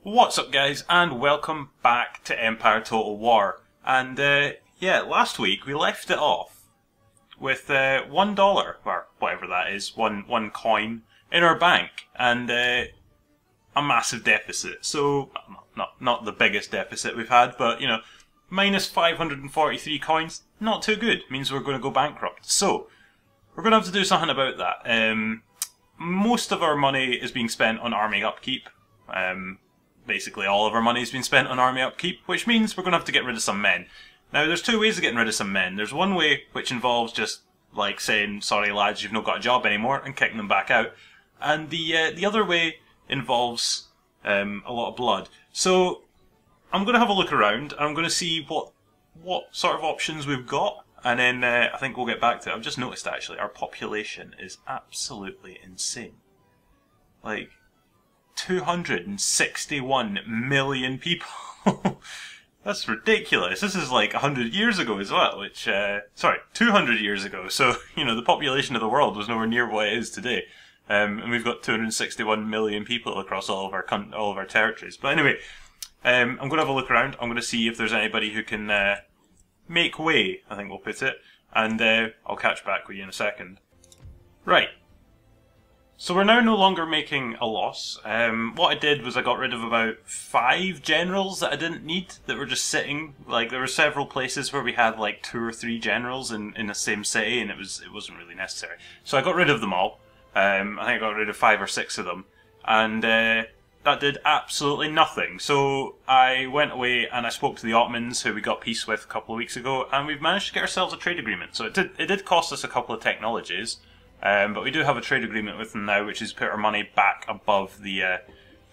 What's up guys, and welcome back to Empire Total War. And yeah, last week we left it off with $1, or whatever that is, one coin in our bank, and a massive deficit. So, not the biggest deficit we've had, but you know, minus 543 coins, not too good. Means we're going to go bankrupt. So, we're going to have to do something about that. Most of our money is being spent on army upkeep. Basically all of our money has been spent on army upkeep, which means we're going to have to get rid of some men. Now, there's two ways of getting rid of some men. There's one way which involves just, like, saying, sorry lads, you've not got a job anymore, and kicking them back out. And the other way involves a lot of blood. So, I'm going to have a look around, and I'm going to see what sort of options we've got, and then I think we'll get back to it. I've just noticed, actually, our population is absolutely insane. Like, 261 million people. That's ridiculous. This is like 100 years ago as well, which, sorry, 200 years ago. So, you know, the population of the world was nowhere near what it is today. And we've got 261 million people across all of our territories. But anyway, I'm going to have a look around. I'm going to see if there's anybody who can make way, I think we'll put it. And I'll catch back with you in a second. Right. So we're now no longer making a loss. What I did was I got rid of about 5 generals that I didn't need, that were just sitting. Like, there were several places where we had like 2 or 3 generals in the same city, and it wasn't really necessary. So I got rid of them all. I think I got rid of 5 or 6 of them, and that did absolutely nothing. So I went away and I spoke to the Ottomans, who we got peace with a couple of weeks ago, and we've managed to get ourselves a trade agreement. So it did cost us a couple of technologies. But we do have a trade agreement with them now, which is put our money back above the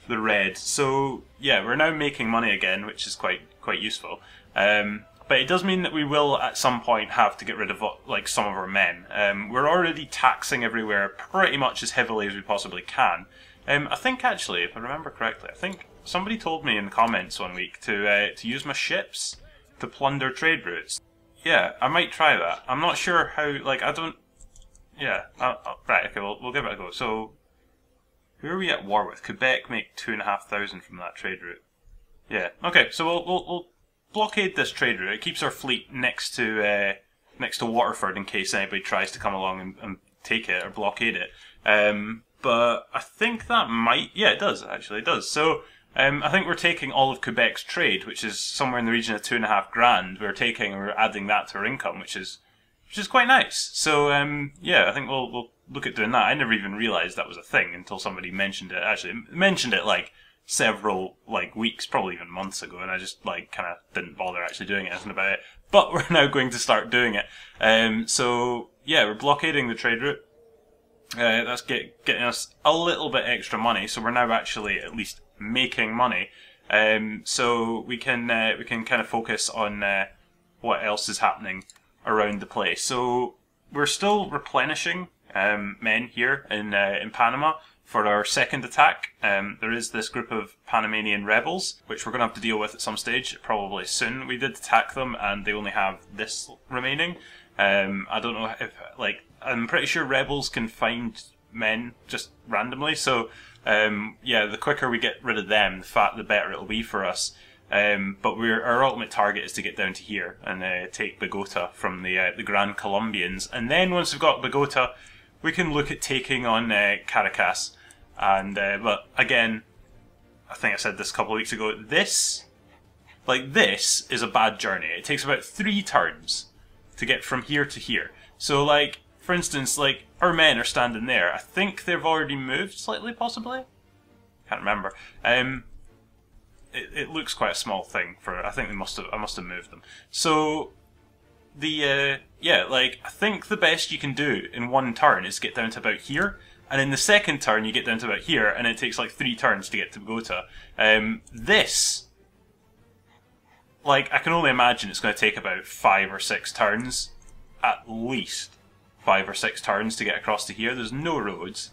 red. So yeah, we're now making money again, which is quite useful. But it does mean that we will at some point have to get rid of like some of our men. We're already taxing everywhere pretty much as heavily as we possibly can. I think actually, if I remember correctly, I think somebody told me in the comments one week to use my ships to plunder trade routes. Yeah, I might try that. I'm not sure how. Like, I don't. Yeah, right, okay, we'll give it a go. So, who are we at war with? Quebec make 2,500 from that trade route. Yeah, okay, so we'll blockade this trade route. It keeps our fleet next to Waterford in case anybody tries to come along and take it or blockade it. But I think that might, yeah, it does, actually, it does. So, I think we're taking all of Quebec's trade, which is somewhere in the region of 2.5 grand. We're adding that to our income, which is quite nice. So, yeah, I think we'll look at doing that. I never even realised that was a thing until somebody mentioned it. Actually, mentioned it like several weeks, probably even months ago, and I just kind of didn't bother actually doing anything about it. But we're now going to start doing it. So yeah, we're blockading the trade route. That's getting us a little bit extra money. So we're now actually at least making money. So we can kind of focus on what else is happening around the place. So we're still replenishing men here in Panama for our second attack. There is this group of Panamanian rebels, which we're going to have to deal with at some stage, probably soon. We did attack them, and they only have this remaining. I don't know if, I'm pretty sure rebels can find men just randomly, so yeah, the quicker we get rid of them, the better it'll be for us. But our ultimate target is to get down to here and take Bogota from the Gran Columbians, and then once we've got Bogota, we can look at taking on Caracas. And but again, I think I said this a couple of weeks ago. This is a bad journey. It takes about 3 turns to get from here to here. So, for instance, our men are standing there. I think they've already moved slightly, possibly. Can't remember. It looks quite a small thing for. I think I must have moved them. So yeah, I think the best you can do in one turn is get down to about here, and in the second turn you get down to about here, and it takes 3 turns to get to Bogota. This, I can only imagine it's going to take about 5 or 6 turns, at least 5 or 6 turns to get across to here. There's no roads.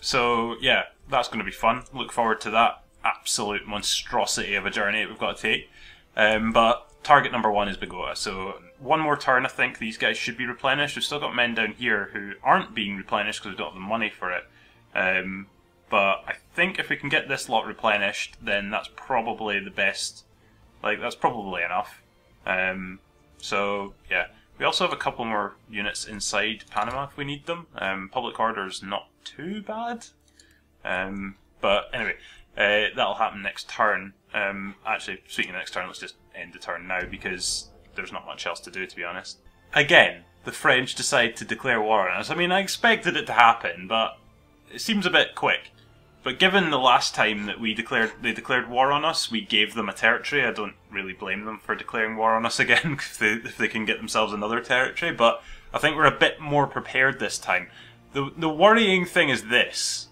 So yeah, that's going to be fun. Look forward to that absolute monstrosity of a journey we've got to take. But target number 1 is Bogota. So one more turn, I think these guys should be replenished. We've still got men down here who aren't being replenished because we don't have the money for it. but I think if we can get this lot replenished, then that's probably the best. Like, that's probably enough. So, yeah. We also have a couple more units inside Panama if we need them. Public order's not too bad. But anyway, that'll happen next turn. Actually, speaking of next turn, let's just end the turn now because there's not much else to do, to be honest. Again, the French decide to declare war on us. I mean, I expected it to happen, but it seems a bit quick. But given the last time that they declared war on us, we gave them a territory. I don't really blame them for declaring war on us again if they can get themselves another territory. But I think we're a bit more prepared this time. The worrying thing is this.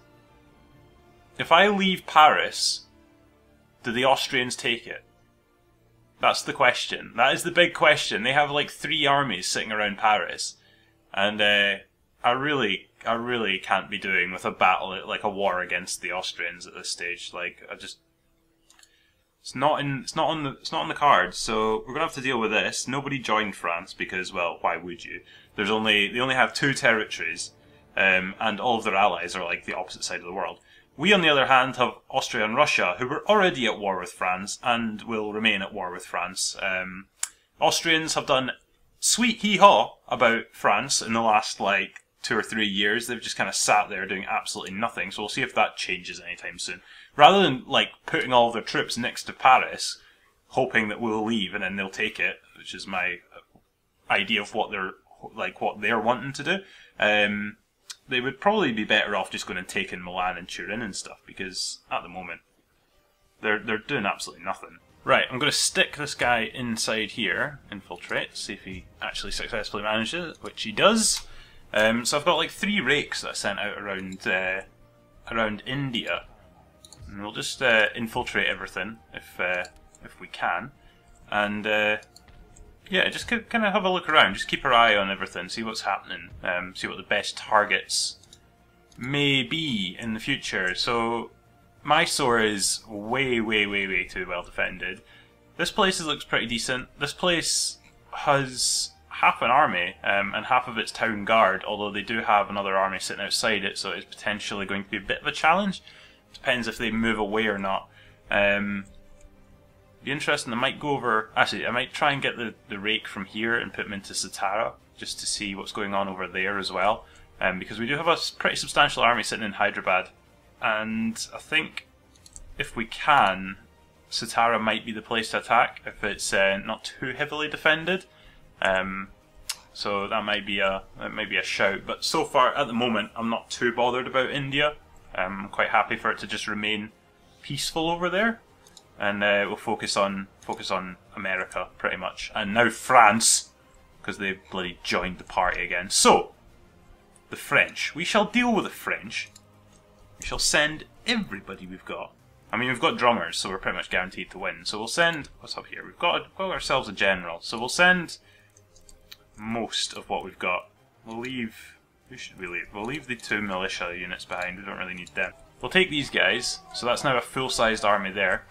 If I leave Paris, do the Austrians take it? That's the question. That is the big question. They have like 3 armies sitting around Paris. And I really can't be doing with a battle, like a war against the Austrians at this stage. Like, it's not on the cards. So we're gonna have to deal with this. Nobody joined France because, well, why would you? They only have 2 territories, and all of their allies are like the opposite side of the world. We, on the other hand, have Austria and Russia, who were already at war with France and will remain at war with France. Austrians have done sweet hee-haw about France in the last, like, 2 or 3 years. They've just kind of sat there doing absolutely nothing, so we'll see if that changes anytime soon. Rather than, like, putting all of their troops next to Paris, hoping that we'll leave and then they'll take it, which is my idea of what they're wanting to do, they would probably be better off just going and taking Milan and Turin and stuff, because at the moment they're doing absolutely nothing. Right, I'm going to stick this guy inside here, infiltrate, see if he actually successfully manages it, which he does. So I've got like 3 rakes that I sent out around India, and we'll just infiltrate everything if we can, and yeah, just kind of have a look around, just keep our eye on everything, see what's happening, see what the best targets may be in the future. So Mysore is way too well defended. This place looks pretty decent. This place has half an army and half of its town guard, although they do have another army sitting outside it, so it's potentially going to be a bit of a challenge. Depends if they move away or not. Be interesting. I might go over. Actually, I might try and get the rake from here and put them into Satara just to see what's going on over there as well. Because we do have a pretty substantial army sitting in Hyderabad, and I think if we can, Satara might be the place to attack if it's not too heavily defended. So that might be a shout. But so far at the moment, I'm not too bothered about India. I'm quite happy for it to just remain peaceful over there. And we'll focus on America, pretty much. And now France, because they bloody joined the party again. So, the French. We shall deal with the French. We shall send everybody we've got. I mean, we've got drummers, so we're pretty much guaranteed to win. So we'll send... What's up here? We've got ourselves a general. So we'll send most of what we've got. We'll leave... Who should we leave? We'll leave the 2 militia units behind. We don't really need them. We'll take these guys. So that's now a full-sized army there.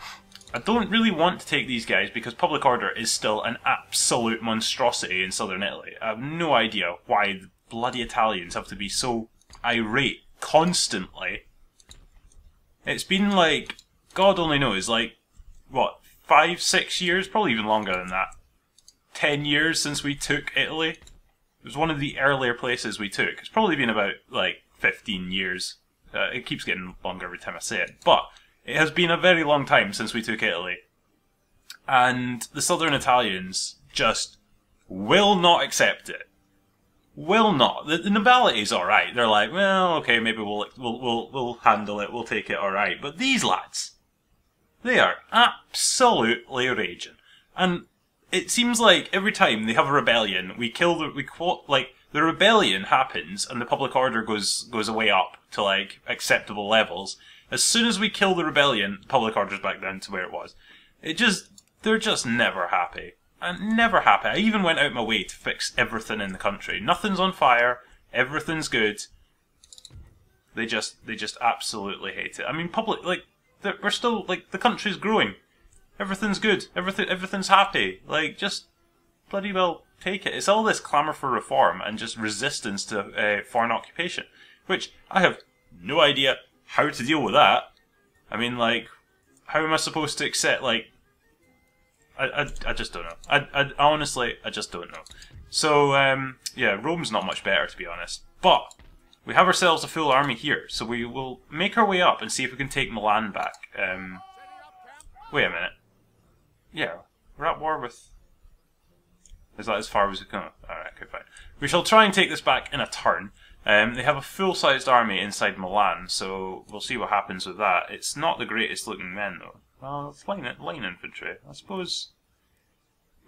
I don't really want to take these guys because public order is still an absolute monstrosity in southern Italy. I have no idea why the bloody Italians have to be so irate constantly. It's been like, God only knows, like, what, 5, 6 years? Probably even longer than that. 10 years since we took Italy. It was one of the earlier places we took. It's probably been about, like, 15 years. It keeps getting longer every time I say it. But it has been a very long time since we took Italy. And the southern Italians just will not accept it. Will not. The nobility's alright. They're like, well, okay, maybe we'll handle it, we'll take it alright. But these lads, they are absolutely raging. And it seems like every time they have a rebellion, the rebellion happens and the public order goes way up to like acceptable levels. As soon as we kill the rebellion, public order's back down to where it was. They're just never happy. And never happy. I even went out my way to fix everything in the country. Nothing's on fire. Everything's good. They just absolutely hate it. I mean, we're still, like, the country's growing. Everything's good. Everything's happy. Like, just bloody well take it. It's all this clamour for reform and just resistance to foreign occupation. Which, I have no idea how to deal with that. I mean, like, how am I supposed to accept, like, I just don't know. I honestly, I just don't know. So, yeah, Rome's not much better, to be honest. But we have ourselves a full army here, so we will make our way up and see if we can take Milan back. Wait a minute. Yeah, we're at war with... Is that as far as we can go? Alright, okay, fine. We shall try and take this back in a turn. They have a full-sized army inside Milan, so we'll see what happens with that. It's not the greatest looking men, though. Well, it's line infantry. I suppose...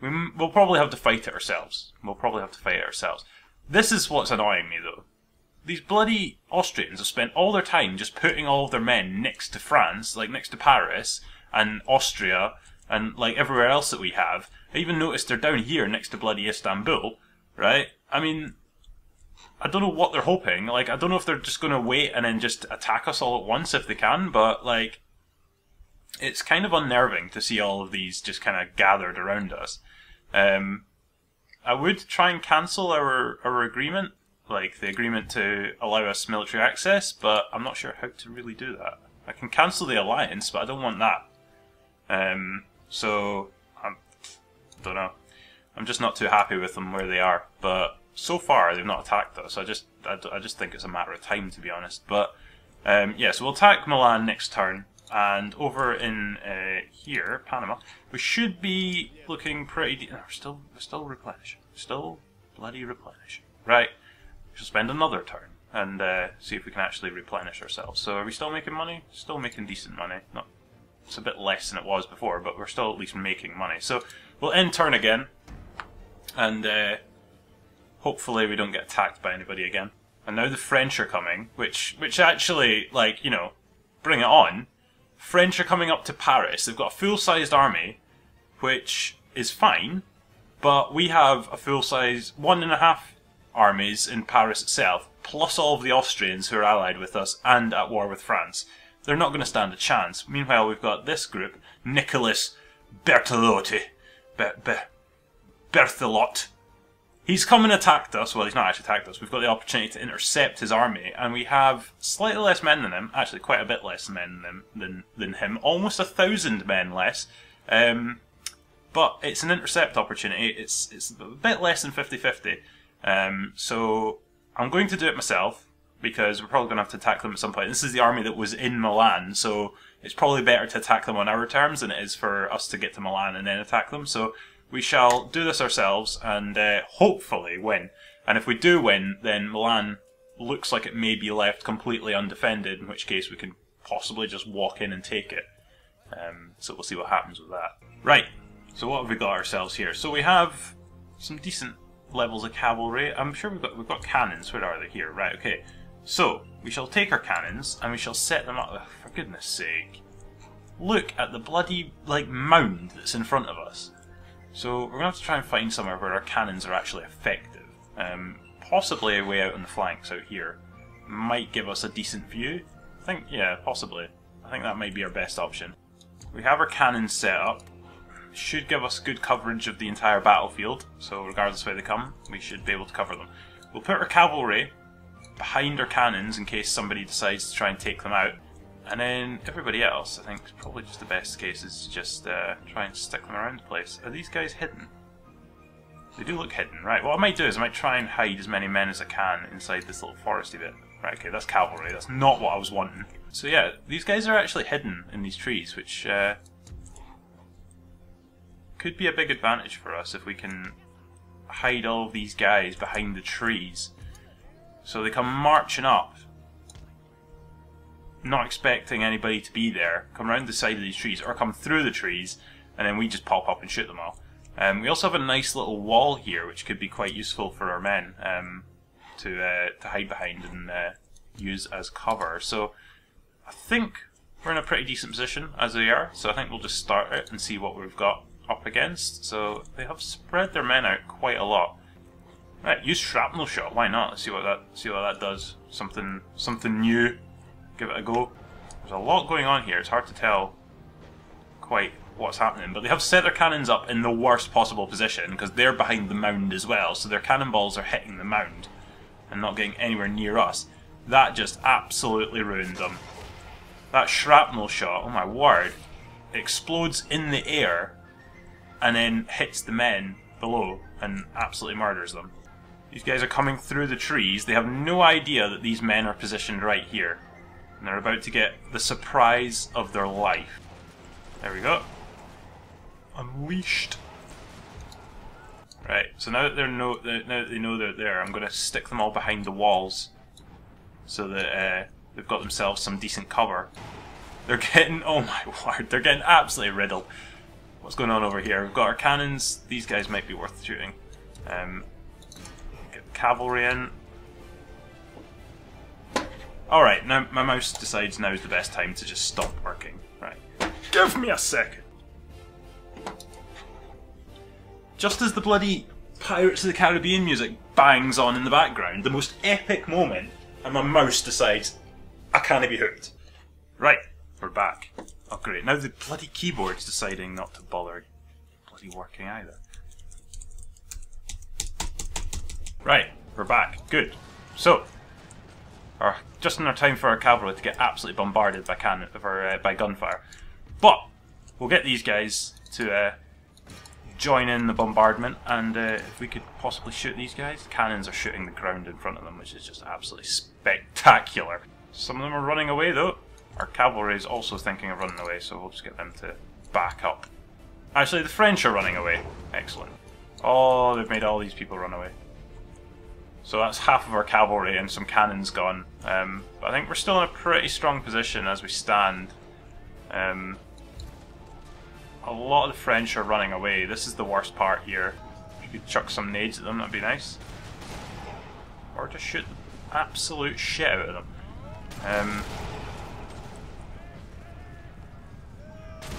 We'll probably have to fight it ourselves. This is what's annoying me, though. These bloody Austrians have spent all their time just putting all of their men next to France, like next to Paris, and Austria, and like everywhere else that we have. I even noticed they're down here next to bloody Istanbul, right? I mean, I don't know what they're hoping. Like, I don't know if they're just going to wait and then just attack us all at once if they can, but like, it's kind of unnerving to see all of these just kind of gathered around us. I would try and cancel our agreement, like the agreement to allow us military access, but I'm not sure how to really do that. I can cancel the alliance, but I don't want that. So, I don't know. I'm just not too happy with them where they are, but so far they've not attacked us. I just think it's a matter of time, to be honest. But, yeah, so we'll attack Milan next turn. And over in here, Panama, we should be looking pretty... we're still replenishing. Still bloody replenishing. Right. We shall spend another turn and see if we can actually replenish ourselves. So are we still making money? Still making decent money. Not, it's a bit less than it was before, but we're still at least making money. So we'll end turn again. And hopefully we don't get attacked by anybody again. And now the French are coming, which actually, like, you know, bring it on. French are coming up to Paris. They've got a full-sized army, which is fine, but we have a full-size 1.5 armies in Paris itself, plus all of the Austrians who are allied with us and at war with France. They're not going to stand a chance. Meanwhile, we've got this group, Nicholas Berthelot. Berthelot. He's come and attacked us. Well, he's not actually attacked us. We've got the opportunity to intercept his army, and we have slightly less men than him. Actually, quite a bit less men than him. Almost 1,000 men less. But it's an intercept opportunity. It's a bit less than 50-50. So I'm going to do it myself, because we're probably going to have to attack them at some point. This is the army that was in Milan, so it's probably better to attack them on our terms than it is for us to get to Milan and then attack them. So we shall do this ourselves and hopefully win. And if we do win, then Milan looks like it may be left completely undefended, in which case we can possibly just walk in and take it. So we'll see what happens with that. Right, so what have we got ourselves here? So we have some decent levels of cavalry. I'm sure we've got cannons. Where are they? Here, right, okay. So, we shall take our cannons and we shall set them up. Oh, for goodness sake. Look at the bloody, like, mound that's in front of us. So we're going to have to try and find somewhere where our cannons are actually effective. Possibly a way out on the flanks out here might give us a decent view. I think, yeah, possibly. I think that might be our best option. We have our cannons set up. Should give us good coverage of the entire battlefield. So regardless of where they come, we should be able to cover them. We'll put our cavalry behind our cannons in case somebody decides to try and take them out. And then everybody else, I think, probably just the best case is just try and stick them around the place. Are these guys hidden? They do look hidden. Right, what I might do is I might try and hide as many men as I can inside this little foresty bit. Right, okay, that's cavalry. That's not what I was wanting. So yeah, these guys are actually hidden in these trees, which could be a big advantage for us if we can hide all of these guys behind the trees. So they come marching up, not expecting anybody to be there, come around the side of these trees, or come through the trees, and then we just pop up and shoot them all. We also have a nice little wall here, which could be quite useful for our men to hide behind and use as cover. So I think we're in a pretty decent position as we are, so I think we'll just start it and see what we've got up against. So they have spread their men out quite a lot. Right, use shrapnel shot, why not? Let's see what that does. Something new. Give it a go. There's a lot going on here. It's hard to tell quite what's happening, but they have set their cannons up in the worst possible position because they're behind the mound as well, so their cannonballs are hitting the mound and not getting anywhere near us. That just absolutely ruined them. That shrapnel shot, oh my word, explodes in the air and then hits the men below and absolutely murders them. These guys are coming through the trees. They have no idea that these men are positioned right here. And they're about to get the surprise of their life. There we go. Unleashed. Right, so now that they know they're there, I'm going to stick them all behind the walls so that they've got themselves some decent cover. They're getting, oh my word, they're getting absolutely riddled. What's going on over here? We've got our cannons. These guys might be worth shooting. Get the cavalry in. Alright, now my mouse decides now is the best time to just stop working. Right. Give me a second. Just as the bloody Pirates of the Caribbean music bangs on in the background, the most epic moment, and my mouse decides, I can't be hooked. Right, we're back. Oh great, now the bloody keyboard's deciding not to bother bloody working either. Right, we're back. Good. So, just in our time for our cavalry to get absolutely bombarded by by gunfire. But we'll get these guys to join in the bombardment, and if we could possibly shoot these guys. Cannons are shooting the ground in front of them, which is just absolutely spectacular. Some of them are running away though. Our cavalry is also thinking of running away, so we'll just get them to back up. Actually, the French are running away. Excellent. Oh, they've made all these people run away. So that's half of our cavalry and some cannons gone. But I think we're still in a pretty strong position as we stand. A lot of the French are running away. This is the worst part here. If you could chuck some nades at them, that'd be nice. Or just shoot the absolute shit out of them.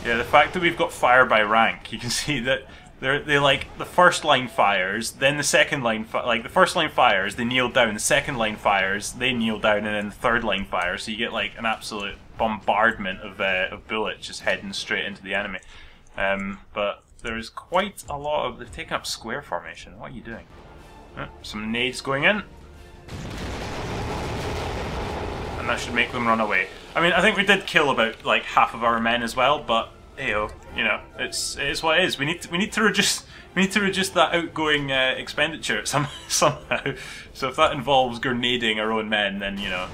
Yeah, the fact that we've got fire by rank, you can see that they like the first line fires, then the second line like the first line fires, they kneel down. The second line fires, they kneel down, and then the third line fires. So you get like an absolute bombardment of bullets just heading straight into the enemy. But there's quite a lot of... They've taken up square formation. What are you doing? Some nades going in. And that should make them run away. I mean, I think we did kill about like half of our men as well, but heyo, you know, it is what it is. We need to reduce that outgoing expenditure somehow. So if that involves grenading our own men, then you know,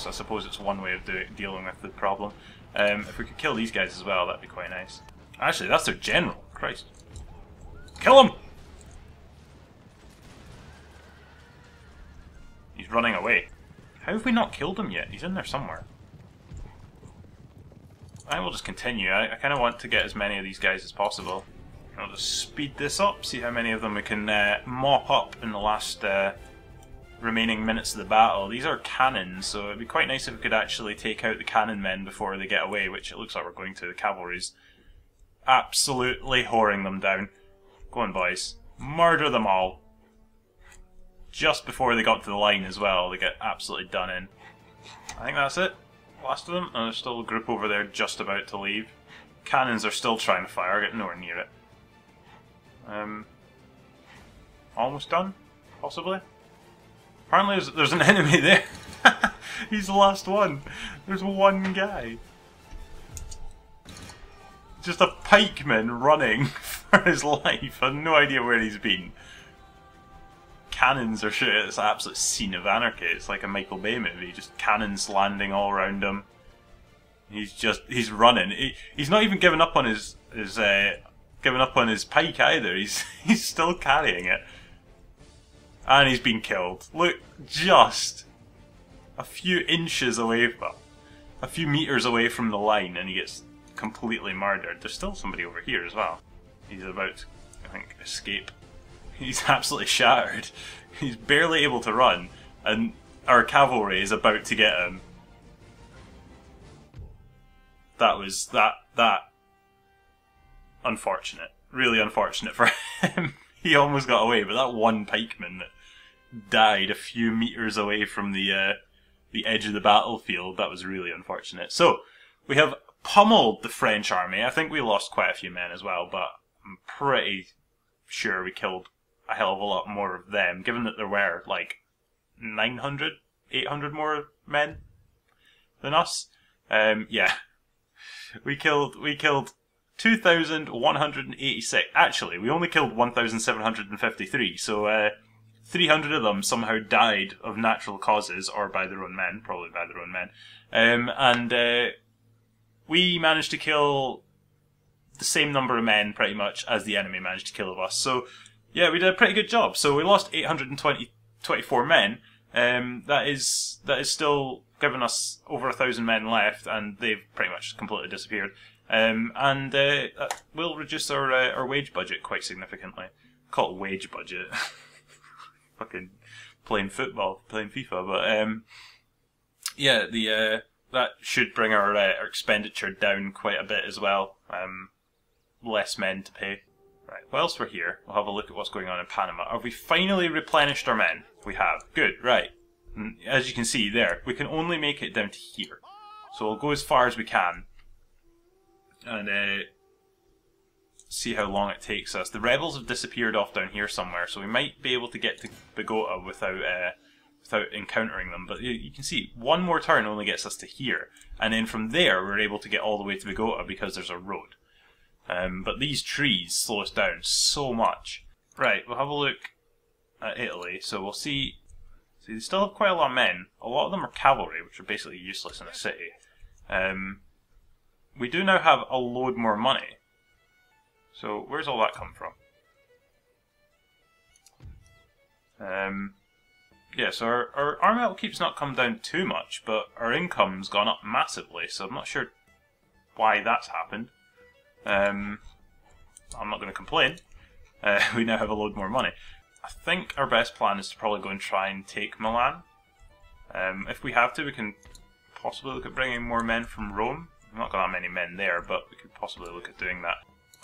I suppose it's one way of dealing with the problem. If we could kill these guys as well, that'd be quite nice. Actually, that's their general. Christ, kill him! He's running away. How have we not killed him yet? He's in there somewhere. I will just continue. I kind of want to get as many of these guys as possible. I'll just speed this up, see how many of them we can mop up in the last remaining minutes of the battle. These are cannons, so it'd be quite nice if we could actually take out the cannon men before they get away, which it looks like we're going to. The cavalry's absolutely whoring them down. Go on, boys. Murder them all. Just before they got to the line as well, they get absolutely done in. I think that's it. Last of them, and there's still a group over there just about to leave. Cannons are still trying to fire, getting nowhere near it. Almost done, possibly. Apparently there's an enemy there. He's the last one. There's one guy. Just a pikeman running for his life. I have no idea where he's been. Cannons are shooting. It's an absolute scene of anarchy. It's like a Michael Bay movie. Just cannons landing all around him. He's running. He's not even giving up on his pike either. He's still carrying it, and he's been killed. Look, just a few inches away, a few meters away from the line, and he gets completely murdered. There's still somebody over here as well. He's about to, I think, escape. He's absolutely shattered. He's barely able to run, and our cavalry is about to get him. That was that unfortunate. Really unfortunate for him. He almost got away, but that one pikeman that died a few meters away from the edge of the battlefield, that was really unfortunate. So, we have pummeled the French army. I think we lost quite a few men as well, but I'm pretty sure we killed a hell of a lot more of them, given that there were like 900, 800 more men than us. Yeah, we killed 2,186. Actually, we only killed 1,753. So 300 of them somehow died of natural causes or by their own men, probably by their own men. And we managed to kill the same number of men, pretty much, as the enemy managed to kill of us. So, yeah, we did a pretty good job. So we lost 824 men. That is still giving us over 1,000 men left, and they've pretty much completely disappeared. And that will reduce our wage budget quite significantly. Call it wage budget. Fucking playing football, playing FIFA, but yeah, that should bring our expenditure down quite a bit as well. Less men to pay. Right, whilst we're here, we'll have a look at what's going on in Panama. Have we finally replenished our men? We have. Good, right. And as you can see there, we can only make it down to here. So we'll go as far as we can. And see how long it takes us. The rebels have disappeared off down here somewhere, so we might be able to get to Bogota without encountering them. But you can see, one more turn only gets us to here. And then from there, we're able to get all the way to Bogota because there's a road. But these trees slow us down so much. Right, we'll have a look at Italy. So we'll see they still have quite a lot of men. A lot of them are cavalry, which are basically useless in a city. We do now have a load more money. So where's all that come from? Yeah, so our army upkeep's not come down too much, but our income's gone up massively, so I'm not sure why that's happened. I'm not going to complain. We now have a load more money. I think our best plan is to probably go and try and take Milan. If we have to, we can possibly look at bringing more men from Rome. We've not got that many men there, but we could possibly look at doing that.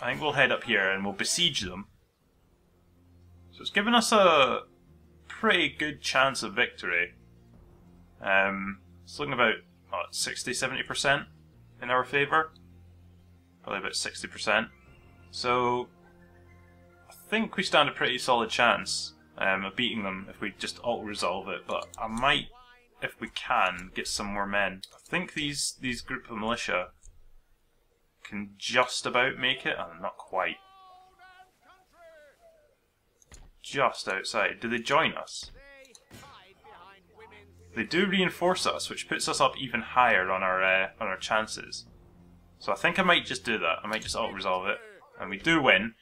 I think we'll head up here and we'll besiege them. So it's given us a pretty good chance of victory. It's looking about 60-70% in our favour. Probably about 60%. So I think we stand a pretty solid chance of beating them if we just auto-resolve it. But I might, if we can, get some more men. I think these group of militia can just about make it. Oh, not quite. Just outside. Do they join us? They do reinforce us, which puts us up even higher on our chances. So I think I might just do that. I might just auto-resolve it. And we do win.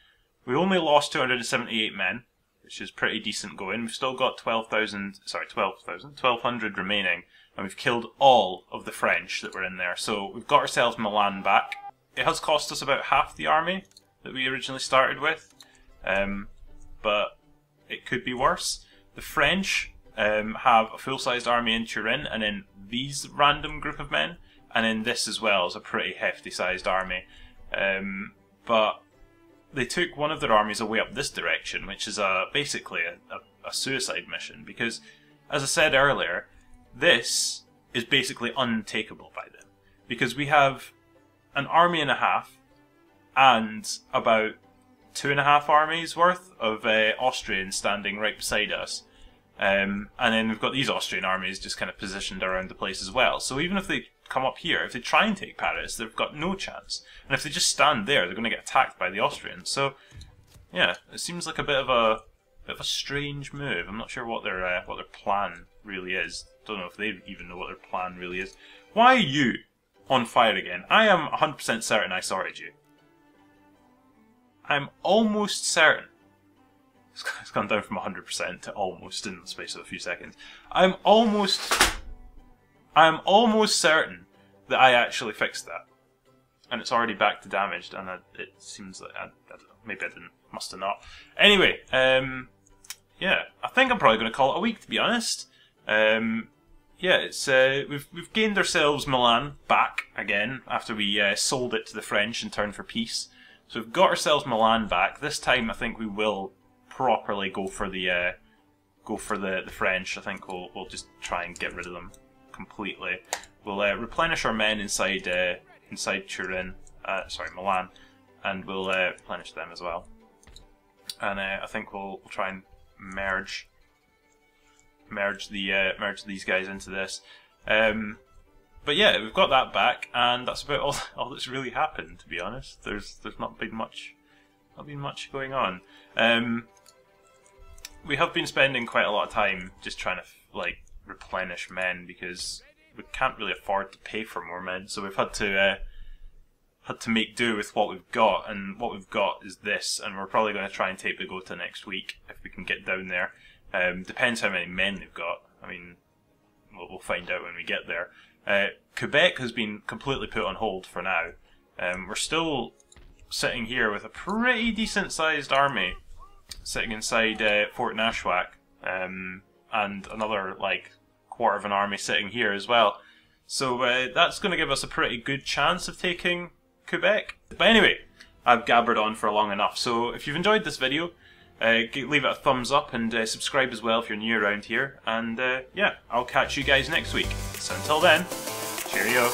We only lost 278 men, which is pretty decent going. We've still got 1,200 remaining. And we've killed all of the French that were in there. So we've got ourselves Milan back. It has cost us about half the army that we originally started with. But it could be worse. The French have a full-sized army in Turin, and then these random group of men. And then this as well is a pretty hefty-sized army. But they took one of their armies away up this direction, which is basically a suicide mission. Because, as I said earlier, this is basically untakeable by them. Because we have an army and a half and about 2.5 armies worth of Austrians standing right beside us. And then we've got these Austrian armies just kind of positioned around the place as well. So even if they come up here, if they try and take Paris, they've got no chance. And if they just stand there, they're going to get attacked by the Austrians. So, yeah, it seems like a bit of a strange move. I'm not sure what their plan really is. Don't know if they even know what their plan really is. Why are you on fire again? I am 100% certain I sorted you. I'm almost certain. It's gone down from 100% to almost in the space of a few seconds. I'm almost certain that I actually fixed that. And it's already back to damaged, and it seems like, I don't know, maybe I didn't, must have not. Anyway, yeah, I think I'm probably going to call it a week, to be honest. Yeah, it's we've gained ourselves Milan back again, after we sold it to the French in turn for peace. So we've got ourselves Milan back. This time I think we will properly go for the French. I think we'll just try and get rid of them completely. We'll replenish our men inside Turin, sorry, Milan, and we'll replenish them as well. And I think we'll try and merge these guys into this. But yeah, we've got that back, and that's about all that's really happened, to be honest. There's not been much going on. We have been spending quite a lot of time just trying to like replenish men, because we can't really afford to pay for more men, so we've had to make do with what we've got, and what we've got is this, and we're probably going to try and take the Gotha next week if we can get down there. Depends how many men they've got. I mean, we'll find out when we get there. Quebec has been completely put on hold for now. We're still sitting here with a pretty decent sized army sitting inside Fort Nashwack, and another like quarter of an army sitting here as well. So that's going to give us a pretty good chance of taking Quebec. But anyway, I've gabbered on for long enough, so if you've enjoyed this video, leave it a thumbs up, and subscribe as well if you're new around here, and yeah, I'll catch you guys next week. So until then, cheerio.